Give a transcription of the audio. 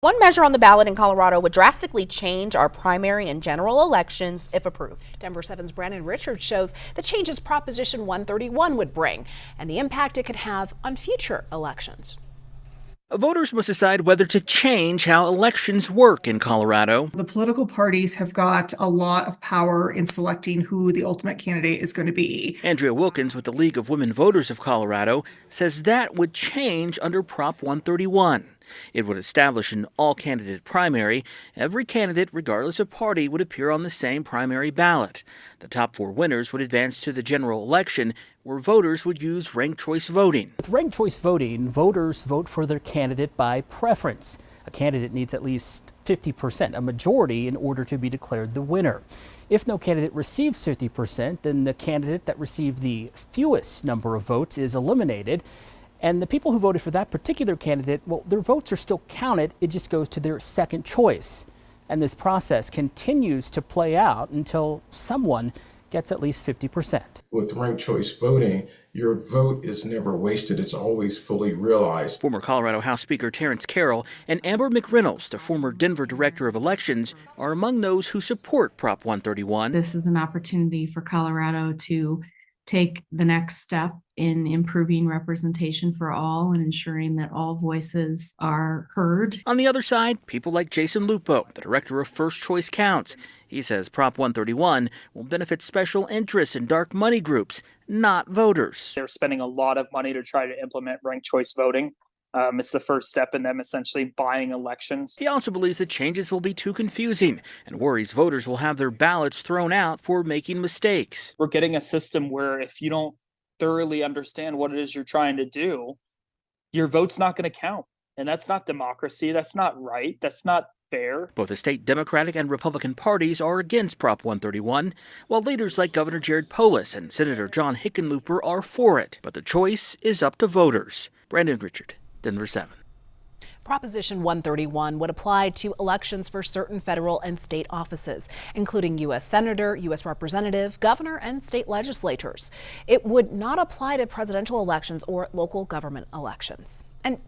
One measure on the ballot in Colorado would drastically change our primary and general elections if approved. Denver 7's Brandon Richards shows the changes Proposition 131 would bring and the impact it could have on future elections. Voters must decide whether to change how elections work in Colorado. The political parties have got a lot of power in selecting who the ultimate candidate is going to be. Andrea Wilkins with the League of Women Voters of Colorado says that would change under Prop 131. It would establish an all-candidate primary. Every candidate, regardless of party, would appear on the same primary ballot. The top 4 winners would advance to the general election, where voters would use ranked choice voting. With ranked choice voting, voters vote for their candidate by preference. A candidate needs at least 50%, a majority, in order to be declared the winner. If no candidate receives 50%, then the candidate that received the fewest number of votes is eliminated. And the people who voted for that particular candidate, well, their votes are still counted. It just goes to their second choice. And this process continues to play out until someone gets at least 50%. With ranked choice voting, your vote is never wasted. It's always fully realized. Former Colorado House Speaker Terrence Carroll and Amber McReynolds, the former Denver Director of Elections, are among those who support Prop 131. This is an opportunity for Colorado to take the next step in improving representation for all and ensuring that all voices are heard. On the other side, people like Jason Lupo, the director of First Choice Counts. He says Prop 131 will benefit special interests and dark money groups, not voters. They're spending a lot of money to try to implement ranked choice voting. It's the first step in them essentially buying elections. He also believes the changes will be too confusing and worries voters will have their ballots thrown out for making mistakes. We're getting a system where if you don't thoroughly understand what it is you're trying to do, your vote's not going to count. And that's not democracy. That's not right. That's not fair. Both the state Democratic and Republican parties are against Prop 131, while leaders like Governor Jared Polis and Senator John Hickenlooper are for it. But the choice is up to voters. Brandon Richard, Denver 7. Proposition 131 would apply to elections for certain federal and state offices, including U.S. Senator, U.S. Representative, governor, and state legislators. It would not apply to presidential elections or local government elections. And